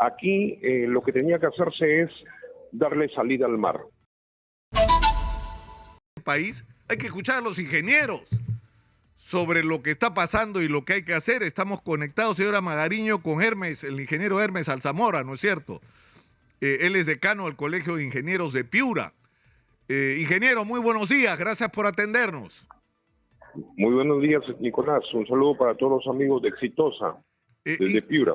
Aquí lo que tenía que hacerse es darle salida al mar. País, hay que escuchar a los ingenieros sobre lo que está pasando y lo que hay que hacer. Estamos conectados, señora Magariño, con Hermes, el ingeniero Hermes Alzamora, ¿no es cierto? Él es decano del Colegio de Ingenieros de Piura. Ingeniero, muy buenos días, gracias por atendernos. Muy buenos días, Nicolás. Un saludo para todos los amigos de Exitosa, desde Piura.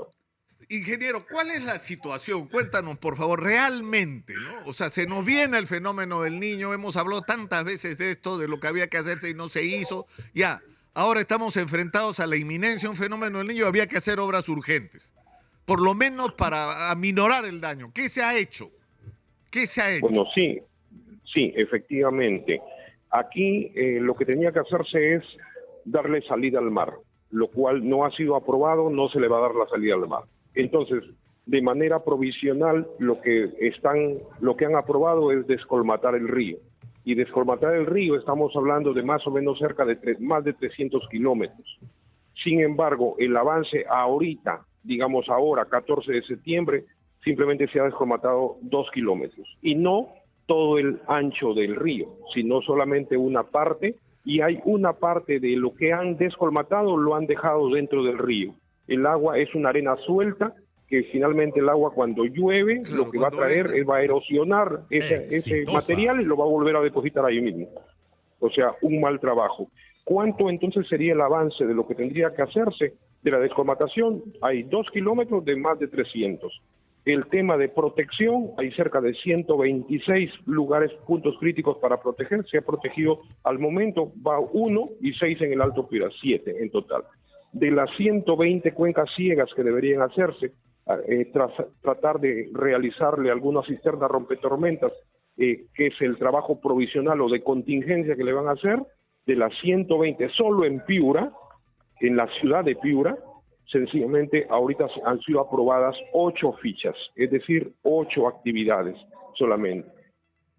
Ingeniero, ¿cuál es la situación? Cuéntanos, por favor, realmente, ¿no? O sea, se nos viene el fenómeno del Niño, hemos hablado tantas veces de esto, de lo que había que hacerse y no se hizo. Ya, ahora estamos enfrentados a la inminencia de un fenómeno del Niño, había que hacer obras urgentes, por lo menos para aminorar el daño. ¿Qué se ha hecho? ¿Qué se ha hecho? Bueno, sí, efectivamente. Aquí lo que tenía que hacerse es darle salida al mar, lo cual no ha sido aprobado, no se le va a dar la salida al mar. Entonces, de manera provisional, lo que han aprobado es descolmatar el río. Y descolmatar el río estamos hablando de más o menos cerca de más de 300 kilómetros. Sin embargo, el avance ahorita, digamos ahora, 14 de septiembre, simplemente se ha descolmatado 2 kilómetros. Y no todo el ancho del río, sino solamente una parte, y hay una parte de lo que han descolmatado lo han dejado dentro del río. El agua es una arena suelta, que finalmente el agua cuando llueve, claro, lo que va a traer va a erosionar ese material y lo va a volver a depositar ahí mismo. O sea, un mal trabajo. ¿Cuánto entonces sería el avance de lo que tendría que hacerse de la descolmatación? Hay 2 kilómetros de más de 300. El tema de protección, hay cerca de 126 lugares, puntos críticos para proteger. Se ha protegido al momento, va 1 y 6 en el Alto Piura, 7 en total. De las 120 cuencas ciegas que deberían hacerse, tratar de realizarle alguna cisterna rompetormentas, que es el trabajo provisional o de contingencia que le van a hacer. De las 120, solo en Piura, en la ciudad de Piura, sencillamente ahorita han sido aprobadas 8 fichas, es decir, 8 actividades solamente.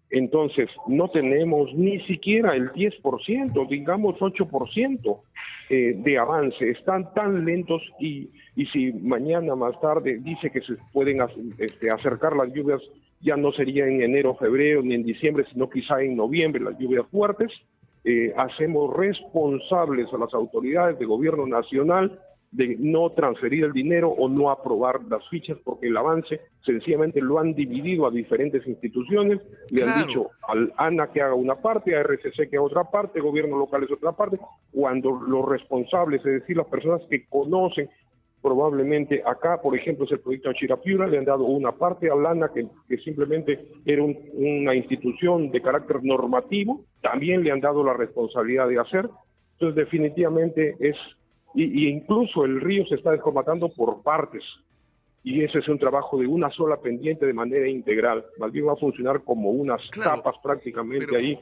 Entonces, no tenemos ni siquiera el 10%, digamos 8% de avance. Están tan lentos y si mañana más tarde dice que se pueden acercar las lluvias, ya no sería en enero, febrero, ni en diciembre, sino quizá en noviembre, las lluvias fuertes. Hacemos responsables a las autoridades de gobierno nacional de no transferir el dinero o no aprobar las fichas, porque el avance sencillamente lo han dividido a diferentes instituciones, le han dicho al ANA que haga una parte, a RCC que haga otra parte, gobierno local es otra parte, cuando los responsables, es decir, las personas que conocen, probablemente acá, por ejemplo, es el proyecto Achira-Piura, le han dado una parte al ANA que simplemente era una institución de carácter normativo, también le han dado la responsabilidad de hacer. Entonces definitivamente y incluso el río se está descolmatando por partes, y ese es un trabajo de una sola pendiente de manera integral. Más bien va a funcionar como unas capas prácticamente ahí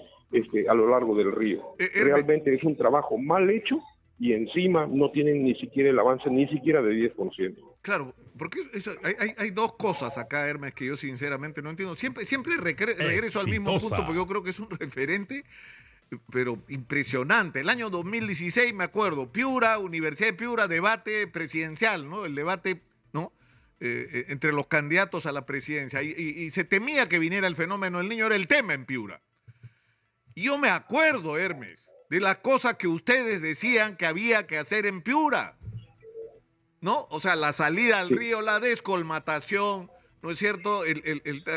a lo largo del río. Realmente es un trabajo mal hecho y encima no tienen ni siquiera el avance, ni siquiera de 10%. Claro, porque hay dos cosas acá, Hermes, que yo sinceramente no entiendo. Siempre regreso al mismo punto, porque yo creo que es un referente, pero impresionante. El año 2016, me acuerdo, Piura, Universidad de Piura, debate presidencial, ¿no? El debate, ¿no? Entre los candidatos a la presidencia. Y se temía que viniera el fenómeno del Niño, era el tema en Piura. Y yo me acuerdo, Hermes, de las cosas que ustedes decían que había que hacer en Piura, ¿no? O sea, la salida al río, la descolmatación, ¿no es cierto?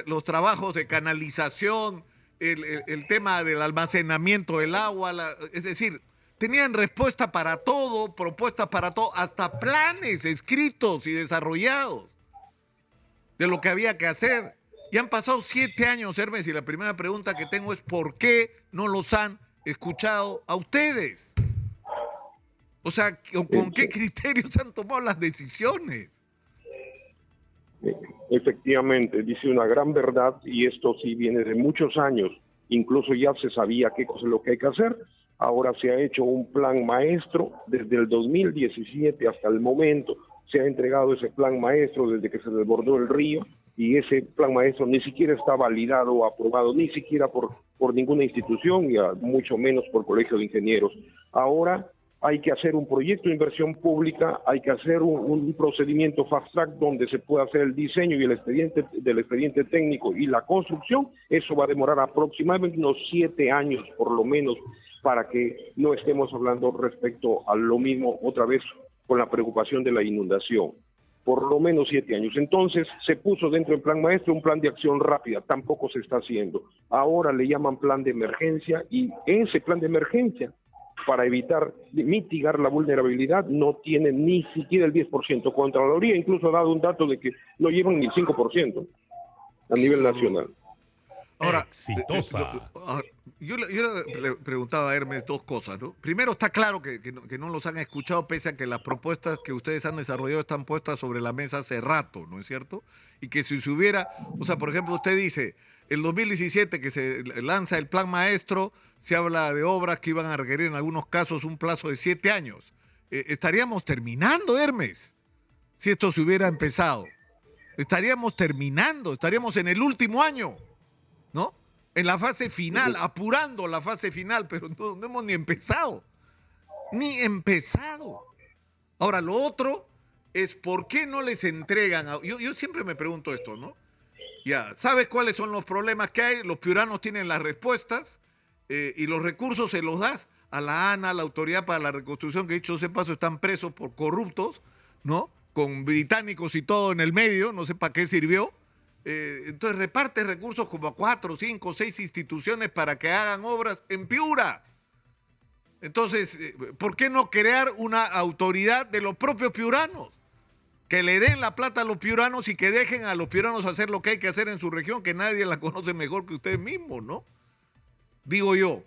Los trabajos de canalización, el tema del almacenamiento del agua, es decir, tenían respuesta para todo, propuestas para todo, hasta planes escritos y desarrollados de lo que había que hacer. Y han pasado 7 años, Hermes, y la primera pregunta que tengo es ¿por qué no los han escuchado a ustedes? O sea, ¿con qué criterios han tomado las decisiones? Efectivamente, dice una gran verdad, y esto sí viene de muchos años. Incluso ya se sabía qué cosa es lo que hay que hacer. Ahora se ha hecho un plan maestro desde el 2017 hasta el momento. Se ha entregado ese plan maestro desde que se desbordó el río, y ese plan maestro ni siquiera está validado o aprobado, ni siquiera por ninguna institución, y mucho menos por Colegio de Ingenieros. Ahora hay que hacer un proyecto de inversión pública, hay que hacer un procedimiento fast track donde se pueda hacer el diseño y el expediente técnico y la construcción. Eso va a demorar aproximadamente unos 7 años por lo menos, para que no estemos hablando respecto a lo mismo otra vez con la preocupación de la inundación. Por lo menos 7 años. Entonces se puso dentro del plan maestro un plan de acción rápida, tampoco se está haciendo. Ahora le llaman plan de emergencia, y ese plan de emergencia, para evitar, mitigar la vulnerabilidad, no tiene ni siquiera el 10%. Contraloría incluso ha dado un dato de que no llevan ni el 5% a nivel nacional. Ahora, exitosa. Yo le preguntaba a Hermes dos cosas, ¿no? Primero, está claro que no los han escuchado, pese a que las propuestas que ustedes han desarrollado están puestas sobre la mesa hace rato, ¿no es cierto? Y que si se hubiera, o sea, por ejemplo, usted dice, el 2017 que se lanza el plan maestro, se habla de obras que iban a requerir en algunos casos un plazo de 7 años. Estaríamos terminando, Hermes, si esto se hubiera empezado. Estaríamos terminando, estaríamos en el último año, ¿no? En la fase final, apurando la fase final, pero no hemos ni empezado. Ni empezado. Ahora, lo otro es por qué no les entregan. Yo siempre me pregunto esto, ¿no? Ya, ¿sabes cuáles son los problemas que hay? Los piuranos tienen las respuestas y los recursos se los das a la ANA, la Autoridad para la Reconstrucción, que dicho sea de paso están presos por corruptos, ¿no? Con británicos y todo en el medio, no sé para qué sirvió. Entonces reparte recursos como a 4, 5, 6 instituciones para que hagan obras en Piura. Entonces, ¿por qué no crear una autoridad de los propios piuranos? Que le den la plata a los piuranos y que dejen a los piuranos hacer lo que hay que hacer en su región, que nadie la conoce mejor que ustedes mismos, ¿no? Digo yo.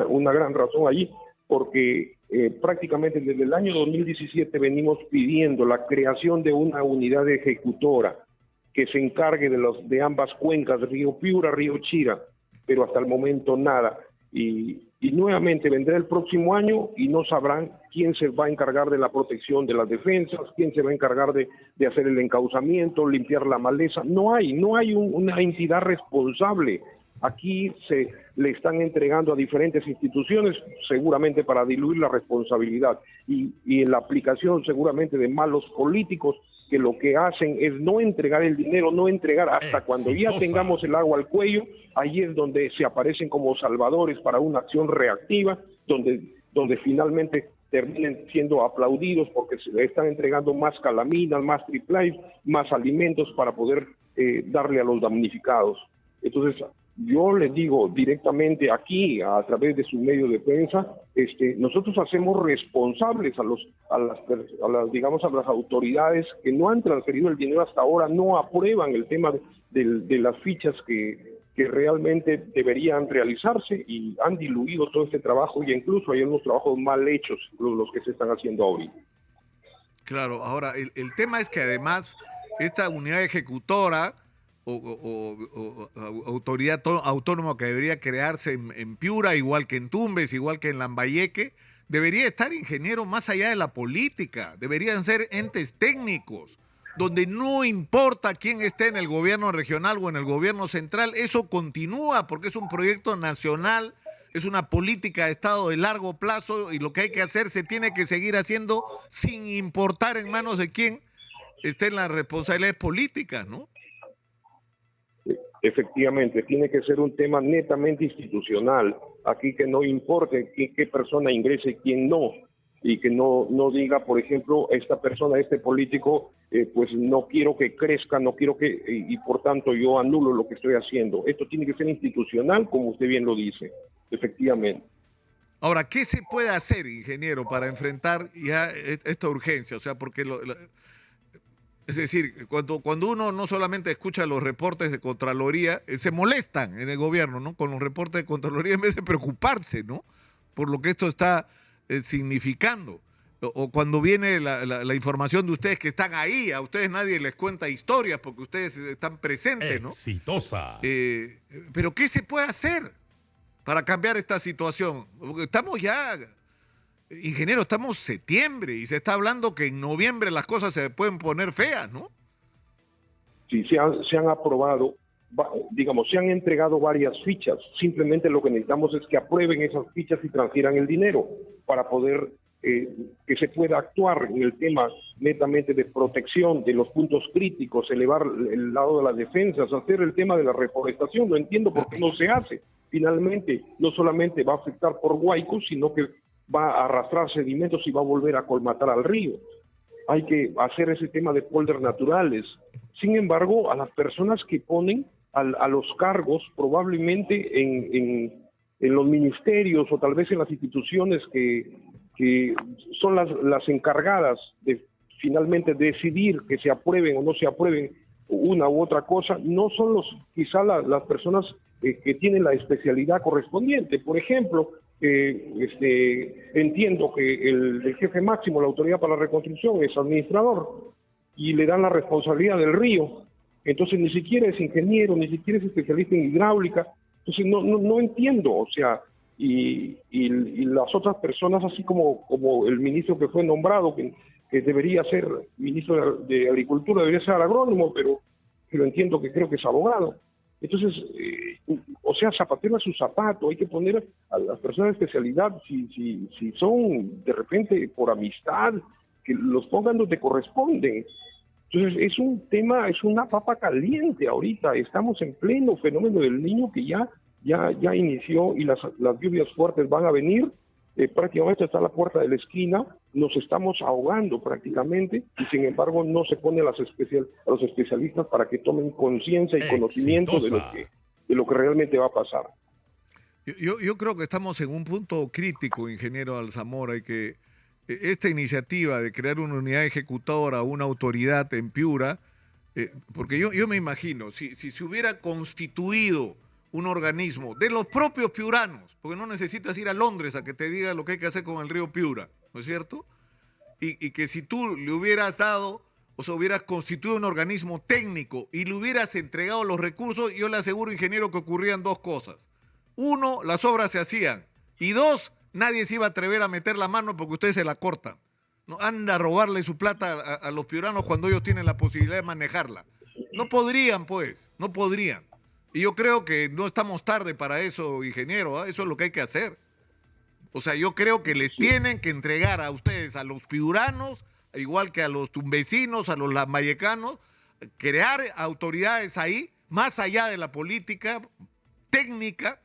Una gran razón allí, porque prácticamente desde el año 2017 venimos pidiendo la creación de una unidad ejecutora que se encargue de ambas cuencas, Río Piura, Río Chira, pero hasta el momento nada. Y nuevamente vendrá el próximo año y no sabrán quién se va a encargar de la protección de las defensas, quién se va a encargar de hacer el encauzamiento, limpiar la maleza. No hay una entidad responsable. Aquí se le están entregando a diferentes instituciones, seguramente para diluir la responsabilidad y en la aplicación seguramente de malos políticos que lo que hacen es no entregar el dinero, no entregar hasta cuando ya tengamos el agua al cuello. Ahí es donde se aparecen como salvadores para una acción reactiva, donde finalmente terminen siendo aplaudidos porque se le están entregando más calaminas, más triplies, más alimentos para poder darle a los damnificados. Entonces, yo les digo directamente aquí, a través de su medio de prensa, nosotros hacemos responsables a las autoridades que no han transferido el dinero hasta ahora, no aprueban el tema de las fichas que realmente deberían realizarse y han diluido todo este trabajo y incluso hay unos trabajos mal hechos los que se están haciendo ahorita. Claro, ahora el tema es que además esta unidad ejecutora o autoridad autónoma que debería crearse en Piura, igual que en Tumbes, igual que en Lambayeque, debería estar, ingeniero, más allá de la política. Deberían ser entes técnicos, donde no importa quién esté en el gobierno regional o en el gobierno central, eso continúa porque es un proyecto nacional, es una política de Estado de largo plazo y lo que hay que hacer se tiene que seguir haciendo sin importar en manos de quién esté en las responsabilidades políticas, ¿no? Efectivamente, tiene que ser un tema netamente institucional. Aquí que no importe qué persona ingrese y quién no. Y que no diga, por ejemplo, esta persona, este político, pues no quiero que crezca, no quiero que, y por tanto yo anulo lo que estoy haciendo. Esto tiene que ser institucional, como usted bien lo dice, efectivamente. Ahora, ¿qué se puede hacer, ingeniero, para enfrentar ya esta urgencia? O sea, porque es decir, cuando uno no solamente escucha los reportes de Contraloría, se molestan en el gobierno, ¿no? Con los reportes de Contraloría en vez de preocuparse, ¿no? Por lo que esto está significando. O cuando viene la información de ustedes que están ahí, a ustedes nadie les cuenta historias porque ustedes están presentes, ¿no? Exitosa. Pero ¿qué se puede hacer para cambiar esta situación? Porque estamos ya... Ingeniero, estamos en septiembre y se está hablando que en noviembre las cosas se pueden poner feas, ¿no? Sí, se han aprobado digamos, se han entregado varias fichas. Simplemente lo que necesitamos es que aprueben esas fichas y transfieran el dinero para poder que se pueda actuar en el tema netamente de protección de los puntos críticos, elevar el lado de las defensas, hacer el tema de la reforestación. No entiendo por qué no se hace. Finalmente, no solamente va a afectar por Guayco, sino que va a arrastrar sedimentos y va a volver a colmatar al río. Hay que hacer ese tema de polders naturales. Sin embargo, a las personas que ponen a los cargos, probablemente en los ministerios o tal vez en las instituciones que son las encargadas de finalmente decidir que se aprueben o no se aprueben una u otra cosa, no son quizá las personas que tienen la especialidad correspondiente. Por ejemplo, entiendo que el jefe máximo, la Autoridad para la Reconstrucción, es administrador y le dan la responsabilidad del río. Entonces ni siquiera es ingeniero, ni siquiera es especialista en hidráulica. Entonces no entiendo, o sea, y las otras personas, así como el ministro que fue nombrado, que debería ser ministro de Agricultura, debería ser agrónomo, pero entiendo que creo que es abogado. Entonces, o sea, zapatero a su zapato, hay que poner a las personas de especialidad, si son de repente por amistad, que los pongan donde corresponden. Entonces, es un tema, es una papa caliente ahorita, estamos en pleno fenómeno del Niño que ya inició y las lluvias fuertes van a venir, prácticamente está a la puerta de la esquina, nos estamos ahogando prácticamente y sin embargo no se pone a los especialistas para que tomen conciencia y conocimiento de lo que realmente va a pasar. Yo creo que estamos en un punto crítico, ingeniero Alzamora, y que esta iniciativa de crear una unidad ejecutora, una autoridad en Piura, porque yo me imagino, si se hubiera constituido un organismo de los propios piuranos, porque no necesitas ir a Londres a que te diga lo que hay que hacer con el río Piura, ¿no es cierto? Y que si tú le hubieras dado, o sea, hubieras constituido un organismo técnico y le hubieras entregado los recursos, yo le aseguro, ingeniero, que ocurrían dos cosas. Uno, las obras se hacían. Y dos, nadie se iba a atrever a meter la mano porque ustedes se la cortan. No anda a robarle su plata a los piuranos cuando ellos tienen la posibilidad de manejarla. No podrían, pues, no podrían. Y yo creo que no estamos tarde para eso, ingeniero, ¿eh? Eso es lo que hay que hacer. O sea, yo creo que les tienen que entregar a ustedes, a los piuranos, igual que a los tumbesinos, a los lambayecanos, crear autoridades ahí, más allá de la política técnica,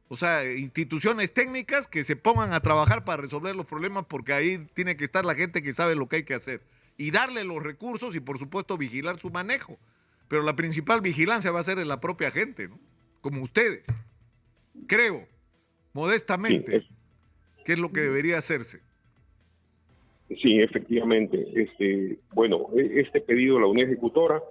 o sea, instituciones técnicas que se pongan a trabajar para resolver los problemas, porque ahí tiene que estar la gente que sabe lo que hay que hacer. Y darle los recursos y, por supuesto, vigilar su manejo. Pero la principal vigilancia va a ser de la propia gente, ¿no? Como ustedes. Creo, modestamente, que es lo que debería hacerse. Sí, efectivamente. Bueno, este pedido de la unidad ejecutora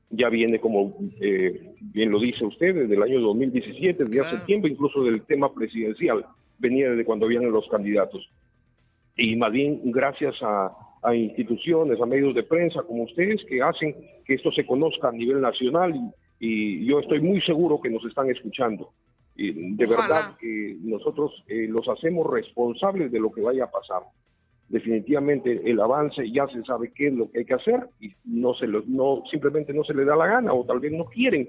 ya viene, como bien lo dice usted, desde el año 2017, desde hace tiempo, incluso del tema presidencial, venía desde cuando habían los candidatos. Y más bien gracias a instituciones, a medios de prensa como ustedes, que hacen que esto se conozca a nivel nacional y yo estoy muy seguro que nos están escuchando. De verdad que nosotros los hacemos responsables de lo que vaya a pasar. Definitivamente el avance ya se sabe qué es lo que hay que hacer y simplemente no se le da la gana o tal vez no quieren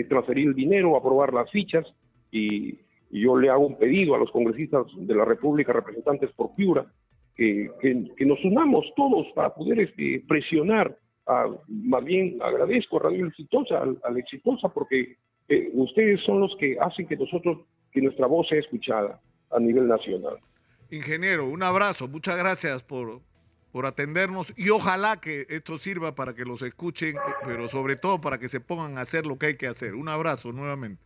transferir el dinero, aprobar las fichas y yo le hago un pedido a los congresistas de la República, representantes por Piura, que nos unamos todos para poder presionar. Más bien agradezco a Radio Exitosa, a la Exitosa, porque ustedes son los que hacen que nuestra voz sea escuchada a nivel nacional. Ingeniero, un abrazo, muchas gracias por atendernos y ojalá que esto sirva para que los escuchen, pero sobre todo para que se pongan a hacer lo que hay que hacer. Un abrazo nuevamente.